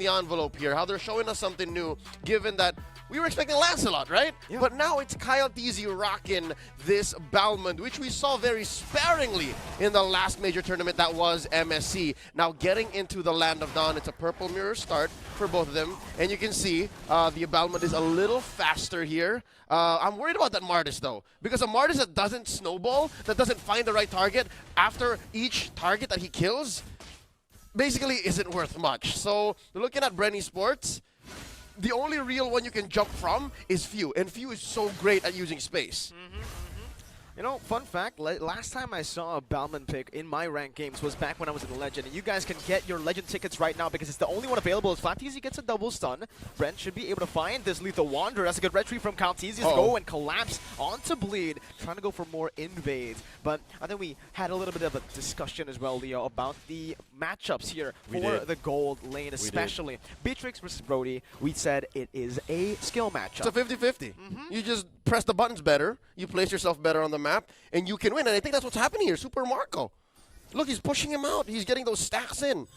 the envelope here, how they're showing us something new, given that we were expecting Lancelot, right? Yeah. But now it's Kyle TZ rocking this Balmond, which we saw very sparingly in the last major tournament that was MSC. Now getting into the Land of Dawn, it's a purple mirror start for both of them. And you can see the Balmond is a little faster here. I'm worried about that Martis though, because a Martis that doesn't snowball, that doesn't find the right target after each target that he kills, basically isn't worth much. So looking at BREN Esports, the only real one you can jump from is Few, and Few is so great at using space. You know, fun fact, last time I saw a Balmond pick in my ranked games was back when I was in Legend. And you guys can get your Legend tickets right now because it's the only one available. As FlatTZ gets a double stun, BREN should be able to find this Lethal Wanderer. That's a good retreat from FlatTZ. Go and collapse onto Bleed, trying to go for more invades. But I think we had a little bit of a discussion as well, Leo, about the matchups here for the gold lane, especially. Beatrix versus Brody, we said it is a skill matchup. It's a 50-50. You just press the buttons better, you place yourself better on the map, and you can win. And I think that's what's happening here. Super Marco. Look, he's pushing him out. He's getting those stacks in.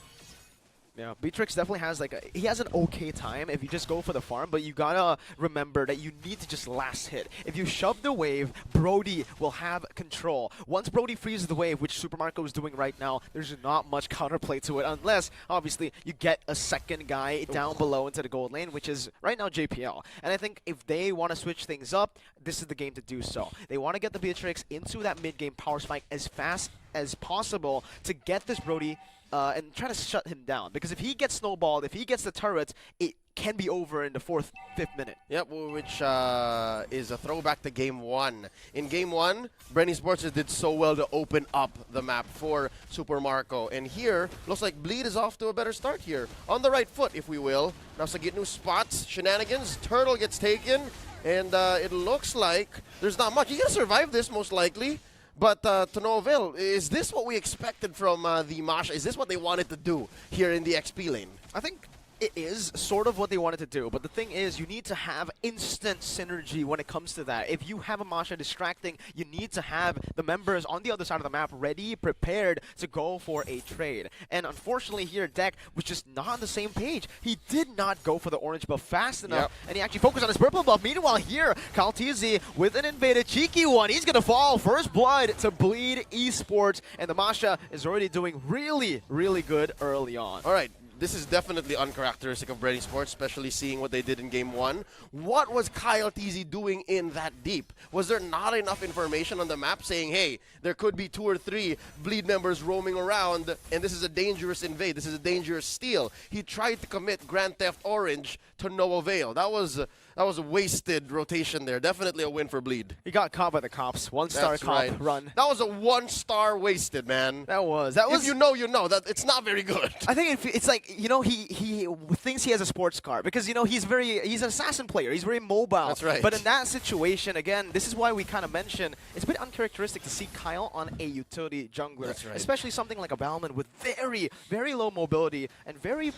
Yeah, Beatrix definitely has he has an okay time if you just go for the farm, but you gotta remember that you need to just last hit. If you shove the wave, Brody will have control. Once Brody freezes the wave, which Super Marco is doing right now, there's not much counterplay to it, unless, obviously, you get a second guy down below into the gold lane, which is right now JPL. And I think if they want to switch things up, this is the game to do so. They want to get the Beatrix into that mid-game power spike as fast as possible to get this Brody and try to shut him down. Because if he gets snowballed, if he gets the turrets, it can be over in the 4th, 5th minute. Yep, which is a throwback to Game 1. In Game 1, BREN Esports did so well to open up the map for Super Marco. And here, looks like Bleed is off to a better start here. On the right foot, if we will. Now Sagitnu spots shenanigans. Turtle gets taken. And it looks like there's not much. He's going to survive this, most likely. But to no avail, is this what we expected from the Masha? Is this what they wanted to do here in the XP lane? I think it is sort of what they wanted to do, but the thing is, you need to have instant synergy when it comes to that. If you have a Masha distracting, you need to have the members on the other side of the map ready, prepared to go for a trade. And unfortunately here, Deck was just not on the same page. He did not go for the orange buff fast enough, and he actually focused on his purple buff. Meanwhile here, Kyle TZ with an invaded cheeky one. He's going to fall. First blood to Bleed Esports, and the Masha is already doing really, really good early on. All right. This is definitely uncharacteristic of BREN Esports, especially seeing what they did in Game 1. What was Kyle TZ doing in that deep? Was there not enough information on the map saying, hey, there could be 2 or 3 Bleed members roaming around, and this is a dangerous invade, this is a dangerous steal? He tried to commit Grand Theft Orange to no avail. That was a wasted rotation there. Definitely a win for Bleed. He got caught by the cops. 1-star cop run. That was a 1-star wasted, man. That was. If you know, you know. That it's not very good. I think it's like, you know, he thinks he has a sports car because, you know, he's an assassin player. He's very mobile. That's right. But in that situation, again, this is why we kind of mentioned it's a bit uncharacteristic to see Kyle on a utility jungler. That's right. Especially something like a Balmond with very, very low mobility and very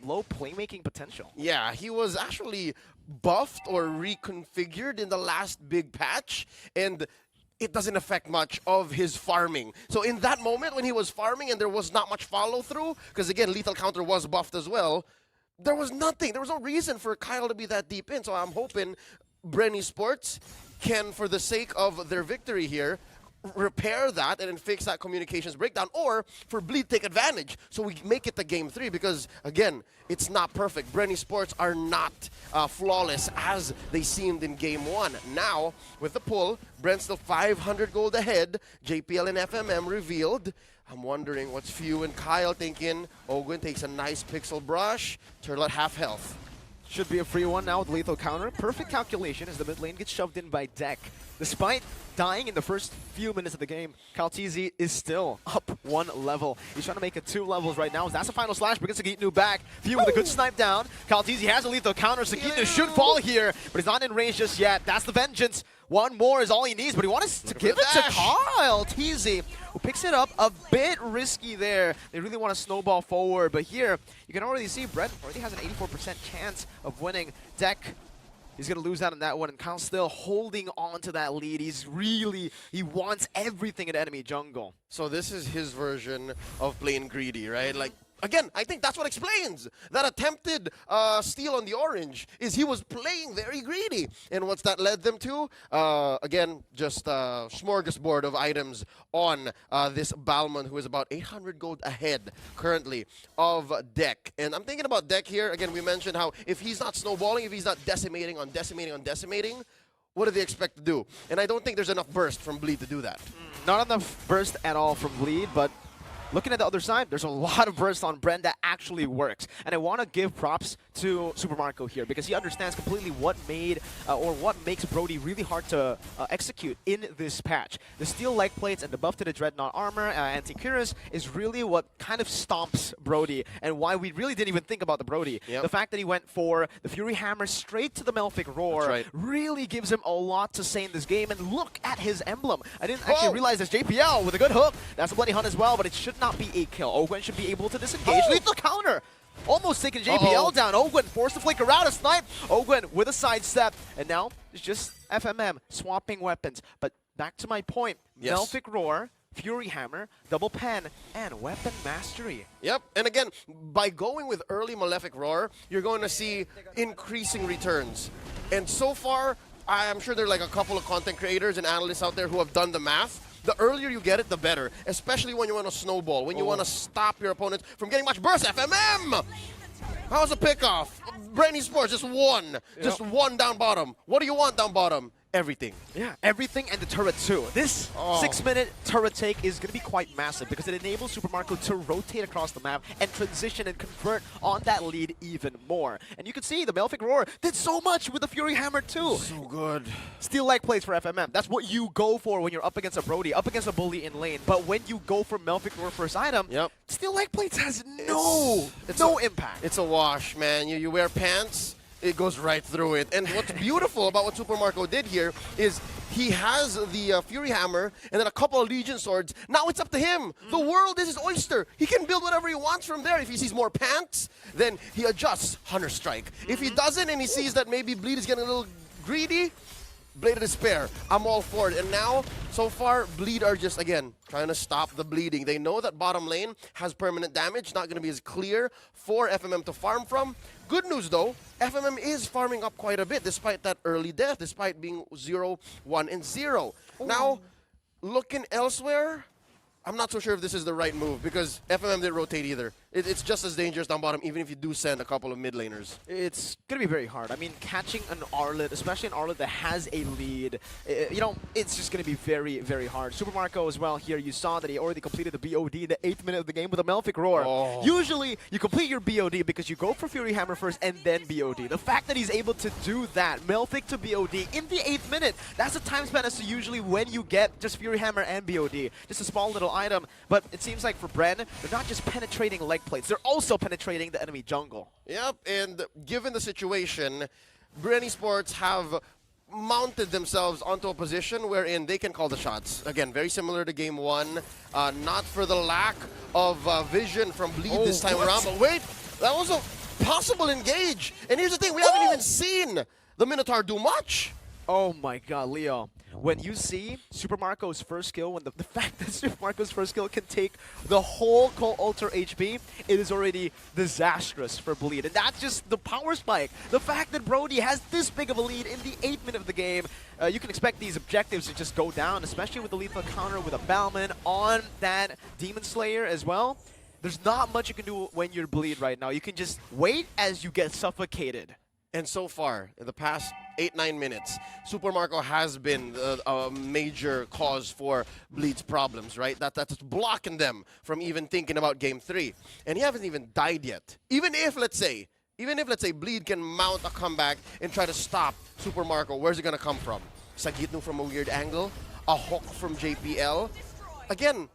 low playmaking potential. Yeah, he was actually buffed or reconfigured in the last big patch, and it doesn't affect much of his farming. So in that moment when he was farming and there was not much follow through, because again, lethal counter was buffed as well, there was nothing. There was no reason for Kyle to be that deep in. So I'm hoping BREN Esports can, for the sake of their victory here, repair that and then fix that communications breakdown, or for Bleed take advantage so we make it to Game 3, because again, it's not perfect. BREN Esports are not flawless as they seemed in Game 1. Now, with the pull, BREN still 500 gold ahead. JPL and FMM revealed. I'm wondering what's Few and Kyle thinking. Ogwin takes a nice pixel brush. Turtle at half health. Should be a free one now with lethal counter. Perfect calculation as the mid lane gets shoved in by Deck. Despite dying in the first few minutes of the game, Kyle TZ is still up 1 level. He's trying to make it 2 levels right now. That's a final slash, brings Sagitnu back. Few with a good snipe down. Kyle TZ has a lethal counter. Sagitnu should fall here, but he's not in range just yet. That's the vengeance. One more is all he needs, but he wants to give it to Kyle TZ, who picks it up a bit risky there. They really want to snowball forward, but here you can already see BREN already has an 84% chance of winning. Deck, he's going to lose out on that one, and Kyle's still holding on to that lead. He wants everything in enemy jungle. So this is his version of playing greedy, right? Like, again, I think that's what explains that attempted steal on the orange is he was playing very greedy. And what's that led them to? Again, just a smorgasbord of items on this Balmon, who is about 800 gold ahead currently of Deck. And I'm thinking about Deck here. Again, we mentioned how if he's not snowballing, if he's not decimating on decimating on decimating, what do they expect to do? And I don't think there's enough burst from Bleed to do that. Not enough burst at all from Bleed, but looking at the other side, there's a lot of burst on BREN that actually works. And I want to give props to Super Marco here because he understands completely what made or what makes Brody really hard to execute in this patch. The steel leg plates and the buff to the Dreadnought armor, anti-Cuirass, is really what kind of stomps Brody and why we really didn't even think about the Brody. Yep. The fact that he went for the Fury Hammer straight to the Melphic Roar right. really gives him a lot to say in this game. And look at his emblem. I didn't actually realize this JPL with a good hook. That's a Bloody Hunt as well, but it should not be a kill. Ogwen should be able to disengage. Lethal counter! Almost taking JPL down. Ogwen forced to flicker out a snipe. Ogwen with a sidestep. And now it's just FMM swapping weapons. But back to my point. Yes. Melphic Roar, Fury Hammer, double pen, and weapon mastery. Yep, and again, by going with early Malefic Roar, you're going to see increasing returns. And so far, I'm sure there are like a couple of content creators and analysts out there who have done the math. The earlier you get it, the better, especially when you want to snowball, when you want to stop your opponent from getting much burst. FMM! How's the pickoff? BREN Esports just one. Just one down bottom. What do you want down bottom? Everything. Yeah, everything and the turret too. This 6-minute turret take is going to be quite massive because it enables Super Marco to rotate across the map and transition and convert on that lead even more. And you can see the Melphic Roar did so much with the Fury Hammer too. So good. Steel leg plates for FMM. That's what you go for when you're up against a Brody, up against a bully in lane. But when you go for Melphic Roar first item, Steel leg plates has no impact. It's a wash, man. You wear pants, it goes right through it. And what's beautiful about what Super Marco did here is he has the Fury Hammer and then a couple of Legion Swords. Now it's up to him. The world is his oyster. He can build whatever he wants from there. If he sees more pants, then he adjusts Hunter Strike. If he doesn't and he sees that maybe Bleed is getting a little greedy, Blade of Despair. I'm all for it. And now, so far, Bleed are just, again, trying to stop the bleeding. They know that bottom lane has permanent damage, not going to be as clear for FMM to farm from. Good news, though, FMM is farming up quite a bit, despite that early death, despite being 0, 1, and 0. Now, looking elsewhere, I'm not so sure if this is the right move, because FMM didn't rotate either. It's just as dangerous down bottom, even if you do send a couple of mid laners. It's going to be very hard. I mean, catching an Arlet, especially an Arlet that has a lead, you know, it's just going to be very, very hard. Super Marco as well here, you saw that he already completed the BOD in the 8th minute of the game with a Melphic Roar. Usually, you complete your BOD because you go for Fury Hammer first and then BOD. The fact that he's able to do that, Melphic to BOD in the 8th minute, that's the time span as to usually when you get just Fury Hammer and BOD. Just a small little item, but it seems like for BREN, they're not just penetrating leg plates, they're also penetrating the enemy jungle. Yep, and given the situation, BREN Esports have mounted themselves onto a position wherein they can call the shots. Again, very similar to game 1, not for the lack of vision from Bleed this time around, but wait, that was a possible engage. And here's the thing, we haven't even seen the Minotaur do much. Oh my god, Leo. When you see Super Marco's first skill, when the fact that Super Marco's first skill can take the whole Cold Altar HP, it is already disastrous for Bleed. And that's just the power spike. The fact that Brody has this big of a lead in the 8th minute of the game, you can expect these objectives to just go down, especially with the lethal counter with a Balmon on that Demon Slayer as well. There's not much you can do when you're Bleed right now. You can just wait as you get suffocated. And so far, in the past 8-9 minutes, Super Marco has been a major cause for Bleed's problems, right? That's blocking them from even thinking about Game 3. And he hasn't even died yet. Even if, let's say, Bleed can mount a comeback and try to stop Super Marco, where's it going to come from? Sagitnu from a weird angle? A hook from JPL? Again,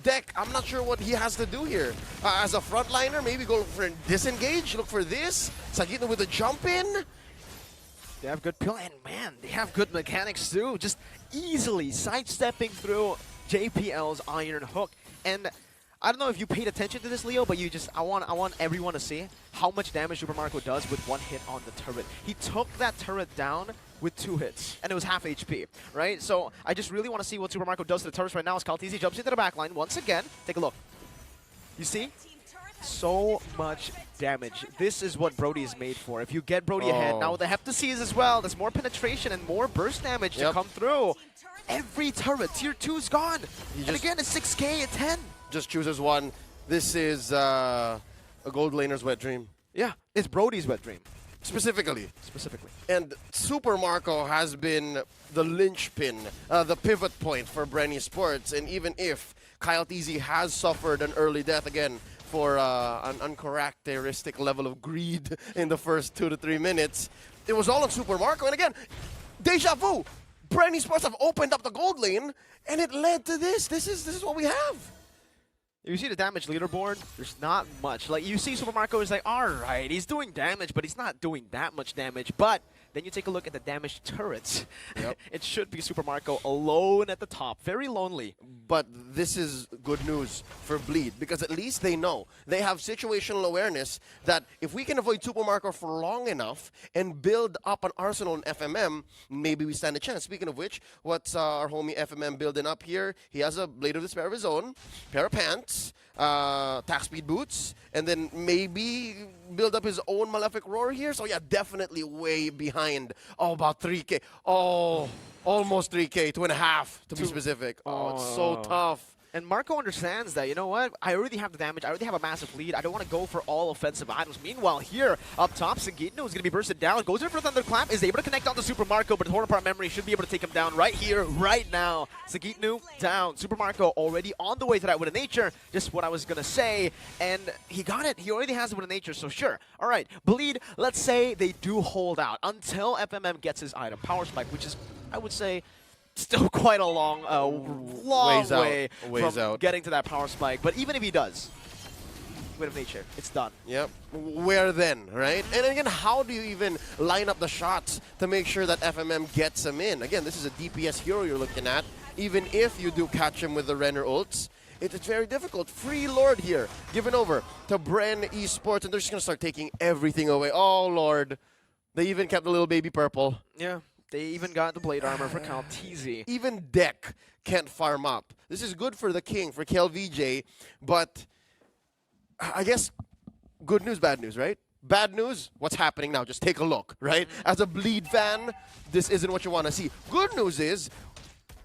Deck, I'm not sure what he has to do here. As a frontliner, maybe go for a disengage, look for this. Sagitnu with a jump in. They have good pill, and man, they have good mechanics too. Just easily sidestepping through JPL's Iron Hook. And I don't know if you paid attention to this, Leo, but I want everyone to see how much damage Super Marco does with one hit on the turret. He took that turret down with 2 hits, and it was half HP, right? So I just really want to see what Super Marco does to the turrets right now as Kaltizi jumps into the backline once again. Take a look. You see? So much damage. This is what Brody is made for. If you get Brody ahead, now with the Heptaseas as well, there's more penetration and more burst damage to come through. Every turret, tier 2's gone. And again, it's 6K at 10. Just chooses one. This is a gold laner's wet dream. Yeah, it's Brody's wet dream. Specifically. And Super Marco has been the linchpin, the pivot point for BREN Esports. And even if Kyle TZ has suffered an early death again for an uncharacteristic level of greed in the first 2 to 3 minutes, it was all on Super Marco. And again, deja vu. BREN Esports have opened up the gold lane, and it led to this. This is what we have. you see the damage leaderboard, there's not much. Like, you see Super Marco is like, alright, he's doing damage, but he's not doing that much damage. But then you take a look at the damaged turrets. It should be Super Marco alone at the top. Very lonely. But this is good news for Bleed, because at least they know. They have situational awareness that if we can avoid Super Marco for long enough and build up an arsenal in FMM, maybe we stand a chance. Speaking of which, what's our homie FMM building up here? He has a Blade of Despair of his own, pair of pants, tax speed boots, and then maybe build up his own Malefic Roar here. So yeah, definitely way behind. Oh, about 3K. Oh, almost 3K, 2.5 to be specific. Oh, it's so tough. And Marco understands that, you know what, I already have the damage, I already have a massive lead, I don't want to go for all offensive items. Meanwhile, here, up top, Sagitno is going to be bursted down, goes in for Thunderclap, is able to connect onto Super Marco, but Horn Apart Memory should be able to take him down right here, right now. Sagitno down, Super Marco already on the way to that Wind of Nature, just what I was going to say, and he got it, he already has the Wind of Nature, so sure. Alright, Bleed, let's say they do hold out until FMM gets his item, Power Spike, which is, I would say, still quite a long way from getting to that power spike. But even if he does, Wind of Nature, it's done. Yep. Where then, right? And again, how do you even line up the shots to make sure that FMM gets him in? Again, this is a DPS hero you're looking at. Even if you do catch him with the Renner ults, it's very difficult. Free Lord here, given over to BREN Esports, and they're just going to start taking everything away. Oh, Lord. They even kept the little baby purple. Yeah. They even got the blade armor for Kyle TZ. Even Deck can't farm up. This is good for the King, for KLVJ, but I guess good news, bad news, right? Bad news, what's happening now? Just take a look, right? As a Bleed fan, this isn't what you want to see. Good news is,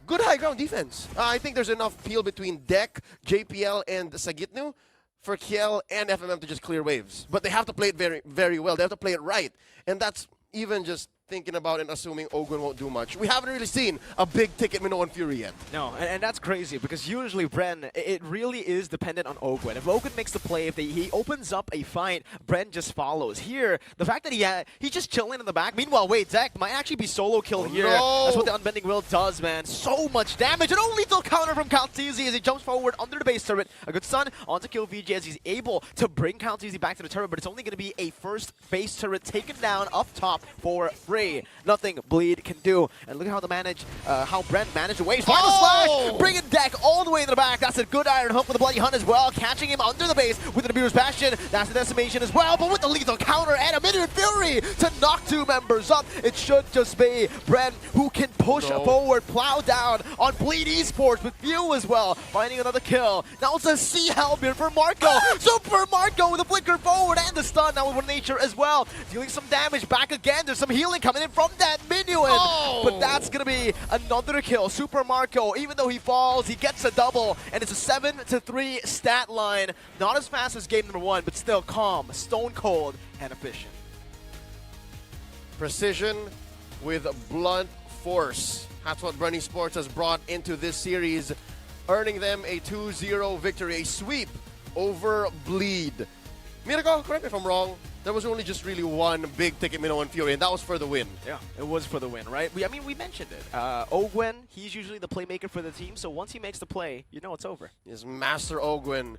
good high ground defense. I think there's enough peel between Deck, JPL, and Sagitnu for KL and FMM to just clear waves. But they have to play it very, very well. They have to play it right. And that's even just thinking about and assuming Ogwen won't do much. We haven't really seen a big-ticket Minoan Fury yet. No, and that's crazy because usually BREN, it really is dependent on Ogwen. If Ogwen makes the play, if he opens up a fight, BREN just follows. Here, the fact that he's just chilling in the back. Meanwhile, wait, Deck might actually be solo kill here. No. That's what the Unbending Will does, man. So much damage. An only lethal counter from Kyle TZ as he jumps forward under the base turret. A good stun onto Kill VJ as he's able to bring Kyle TZ back to the turret, but it's only going to be a first base turret taken down up top for free. Nothing Bleed can do. And look at how BREN managed to waste. Final slash, bringing Deck all the way in the back. That's a good Iron Hook with the Bloody Hunt as well, catching him under the base with the Abuser's Bastion. That's the decimation as well, but with the lethal counter and a Minion Fury to knock 2 members up. It should just be BREN who can push forward, plow down on Bleed Esports with Few as well, finding another kill. Now it's a Sea Helmet for Marco. Super Marco with a flicker forward and the stun now with Wind of Nature as well, dealing some damage back again. There's some healing coming in from that minion, but that's gonna be another kill. Super Marco, even though he falls, he gets a double, and it's a 7-3 stat line. Not as fast as game number 1, but still calm, stone cold, and efficient. Precision with blunt force. That's what BREN Esports has brought into this series, earning them a 2-0 victory, a sweep over Bleed. Miracle, correct me if I'm wrong, there was only just really one big-ticket Minoan Fury, and that was for the win. Yeah, it was for the win, right? I mean, we mentioned it. Ogwen, he's usually the playmaker for the team, so once he makes the play, you know it's over. Is Master Ogwen